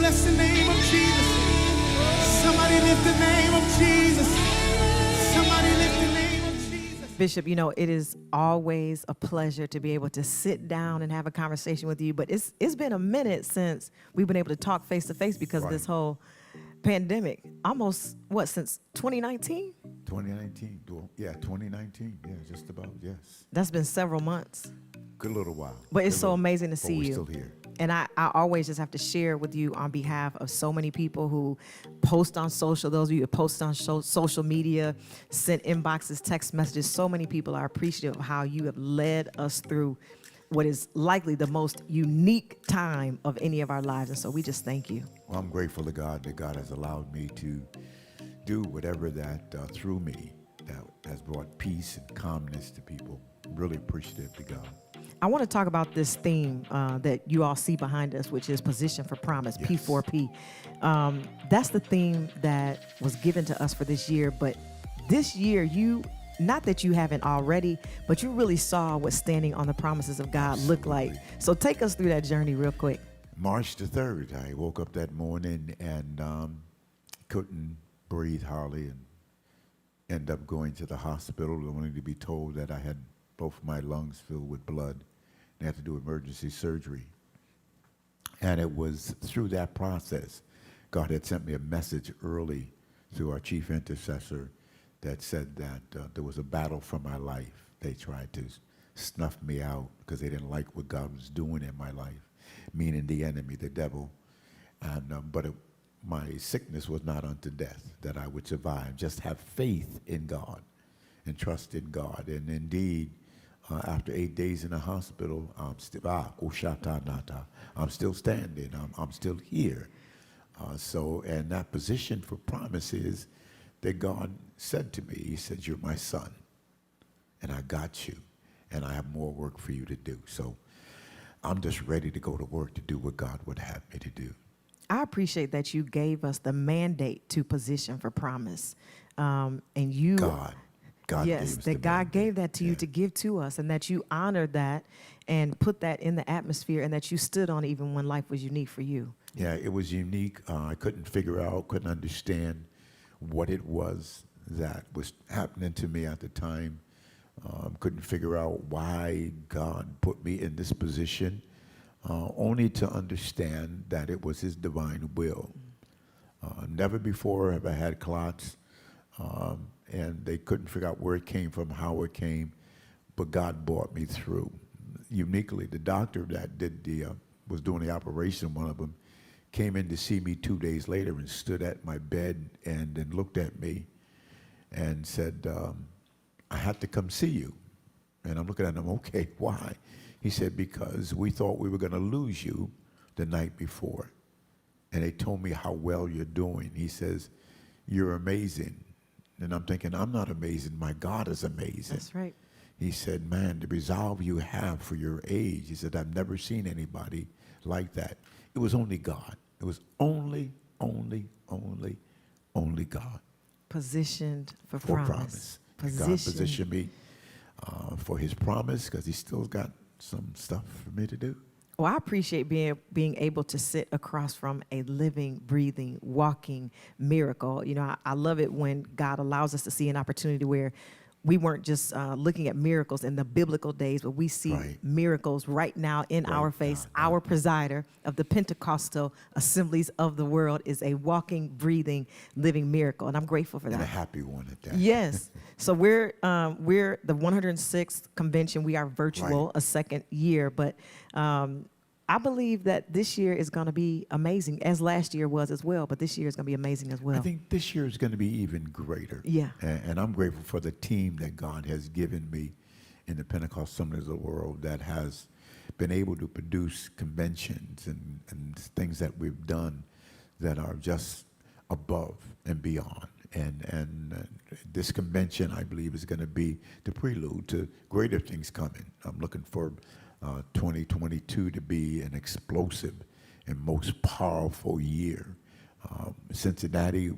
bless the name of Jesus. Somebody lift the name of Jesus. Somebody lift the name of Jesus. Bishop, you know, it is always a pleasure to be able to sit down and have a conversation with you, but it's been a minute since we've been able to talk face to face because of this whole pandemic. Almost, what, since 2019? 2019, yeah, 2019, yeah, just about, yes. That's been several months. Good little while. But it's Good so little- amazing to but see we're you. still here. And I always just have to share with you on behalf of so many people who post on social, those of you who post on social media, sent inboxes, text messages. So many people are appreciative of how you have led us through what is likely the most unique time of any of our lives. And so we just thank you. Well, I'm grateful to God that God has allowed me to do whatever that through me that has brought peace and calmness to people. Really appreciative to God. I want to talk about this theme that you all see behind us, which is Position for Promise, Yes. P4P. That's the theme that was given to us for this year. But this year, not that you haven't already, but you really saw what standing on the promises of God looked like. So take us through that journey real quick. March the 3rd, I woke up that morning and couldn't breathe hardly and ended up going to the hospital only to be told that I had both my lungs filled with blood and had to do emergency surgery. And it was through that process, God had sent me a message early through our chief intercessor that said that there was a battle for my life. They tried to snuff me out because they didn't like what God was doing in my life, meaning the enemy, the devil. And my sickness was not unto death, that I would survive. Just have faith in God and trust in God. And indeed, after 8 days in the hospital, I'm still standing. I'm still here. And that position for promise is that God said to me, he said, you're my son, and I got you, and I have more work for you to do. So I'm just ready to go to work to do what God would have me to do. I appreciate that you gave us the mandate to position for promise. And you... God yes, gave us that God gave that to you to give to us, and that you honored that and put that in the atmosphere, and that you stood on it even when life was unique for you. Yeah, it was unique. I couldn't figure out, couldn't understand what it was that was happening to me at the time. Couldn't figure out why God put me in this position, only to understand that it was his divine will. Never before have I had clots. And they couldn't figure out where it came from, how it came, but God brought me through. Uniquely, the doctor that was doing the operation, one of them, came in to see me 2 days later and stood at my bed and then looked at me and said, I had to come see you. And I'm looking at him, okay, why? He said, because we thought we were going to lose you the night before. And they told me how well you're doing. He says, you're amazing. And I'm thinking, I'm not amazing. My God is amazing. That's right. He said, man, the resolve you have for your age. He said, I've never seen anybody like that. It was only God. It was only God. Positioned for promise. promise. God positioned me for his promise because he still got some stuff for me to do. Well, I appreciate being able to sit across from a living, breathing, walking miracle. You know, I love it when God allows us to see an opportunity where we weren't just looking at miracles in the biblical days, but we see miracles right now in our face. Our presider of the Pentecostal assemblies of the world is a walking, breathing, living miracle, and I'm grateful for that. And a happy one at that. Yes. So we're the 106th convention. We are virtual, a second year, but I believe that this year is going to be amazing, as last year was as well, but this year is going to be amazing as well. I think this year is going to be even greater. Yeah. And I'm grateful for the team that God has given me in the Pentecost Assemblies of the World that has been able to produce conventions and things that we've done that are just above and beyond. And this convention, I believe, is going to be the prelude to greater things coming. I'm looking for 2022 to be an explosive and most powerful year. Cincinnati,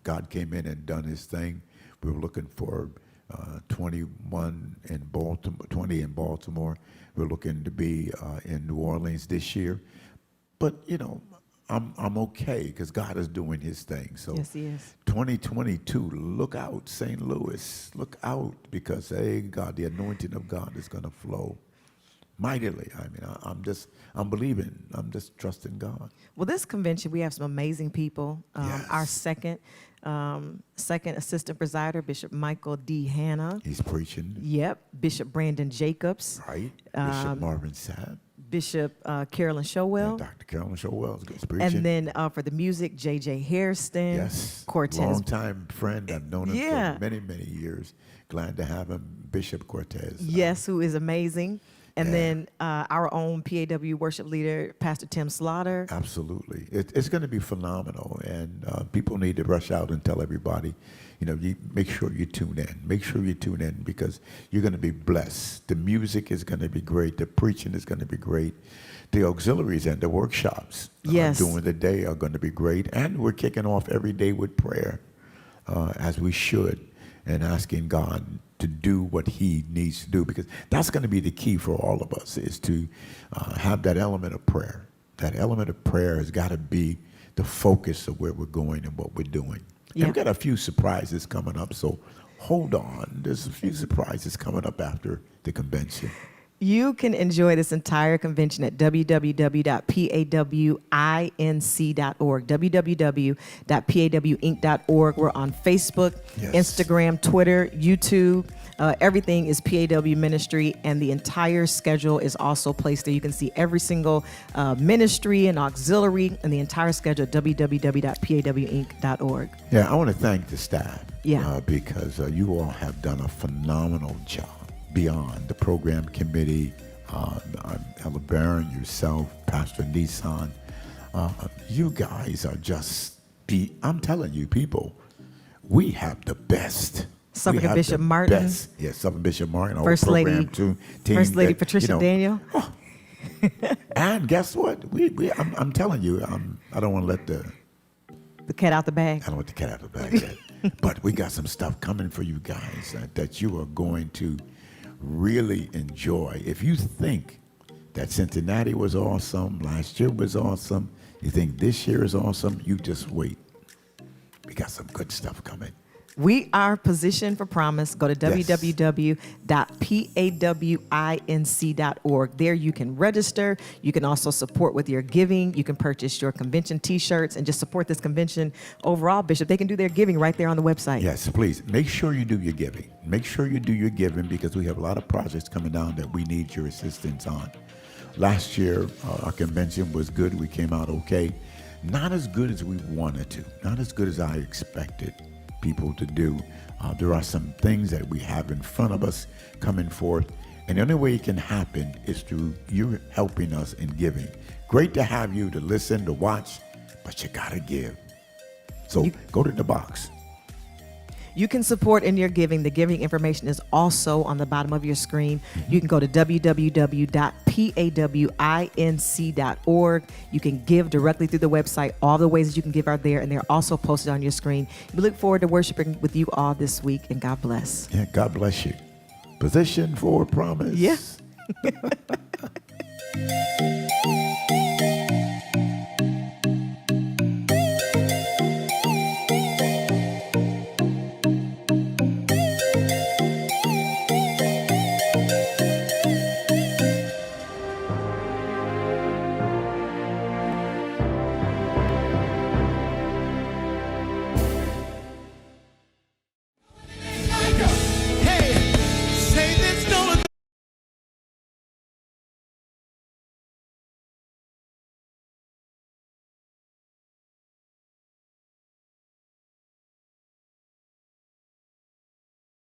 God came in and done his thing. We were looking for 21 in Baltimore, 20 in Baltimore. We're looking to be in New Orleans this year. But, you know, I'm okay because God is doing His thing. So Yes, He is. 2022, look out, St. Louis, look out, because hey, God, the anointing of God is going to flow mightily. I mean, I'm believing, I'm just trusting God. Well, this convention, we have some amazing people. Our Yes. second assistant presider, Bishop Michael D. Hanna. He's preaching, Yep. Bishop Brandon Jacobs. right? Bishop Marvin Sapp, Bishop Carolyn Showell. and Dr. Carolyn Showell is preaching. And then for the music, J.J. Hairston. Yes, Cortez. longtime friend. I've known him Yeah. for many, many years. Glad to have him, Bishop Cortez. Yes, who is amazing. And Yeah. then our own PAW worship leader, Pastor Tim Slaughter. Absolutely, it's going to be phenomenal, and people need to rush out and tell everybody. You make sure you tune in. Make sure you tune in because you're going to be blessed. The music is going to be great. The preaching is going to be great. The auxiliaries and the workshops Yes. during the day are going to be great, and we're kicking off every day with prayer, as we should, and asking God to do what He needs to do, because that's going to be the key for all of us, is to have that element of prayer. That element of prayer has got to be the focus of where we're going and what we're doing. Yeah. And we've got a few surprises coming up, so hold on. There's a few surprises coming up after the convention. You can enjoy this entire convention at www.pawinc.org, www.pawinc.org. We're on Facebook, Yes. Instagram, Twitter, YouTube. Everything is PAW Ministry, and the entire schedule is also placed there. You can see every single ministry and auxiliary and the entire schedule at www.pawinc.org. Yeah, I want to thank the staff. Yeah. Because you all have done a phenomenal job beyond the program committee, Ella Barron, yourself, Pastor Nissan. You guys are just, I'm telling you, people, we have the best. Suffolk We have Bishop the Martin. best. Yes, Suffolk Bishop Martin. our First program Lady, team First Lady that, Patricia Daniel. And guess what? I'm telling you, I don't want to let the The cat out the bag. I don't want the cat out of the bag yet. But we got some stuff coming for you guys that you are going to really enjoy. If you think that Cincinnati was awesome, last year was awesome, you think this year is awesome, you just wait. We got some good stuff coming. We are positioned for promise. Go to Yes. www.pawinc.org. There you can register. You can also support with your giving. You can purchase your convention T-shirts and just support this convention overall, Bishop. They can do their giving right there on the website. Yes, please. Make sure you do your giving. Make sure you do your giving because we have a lot of projects coming down that we need your assistance on. Last year, our convention was good. We came out okay. Not as good as we wanted to. Not as good as I expected people to do. There are some things that we have in front of us coming forth. And the only way it can happen is through you helping us in giving. Great to have you to listen, to watch, but you got to give. So go to the box. You can support in your giving. The giving information is also on the bottom of your screen. You can go to www.pawinc.org. You can give directly through the website. All the ways that you can give are there, and they're also posted on your screen. We look forward to worshiping with you all this week, and God bless. Yeah, God bless you. Position for promise. Yeah.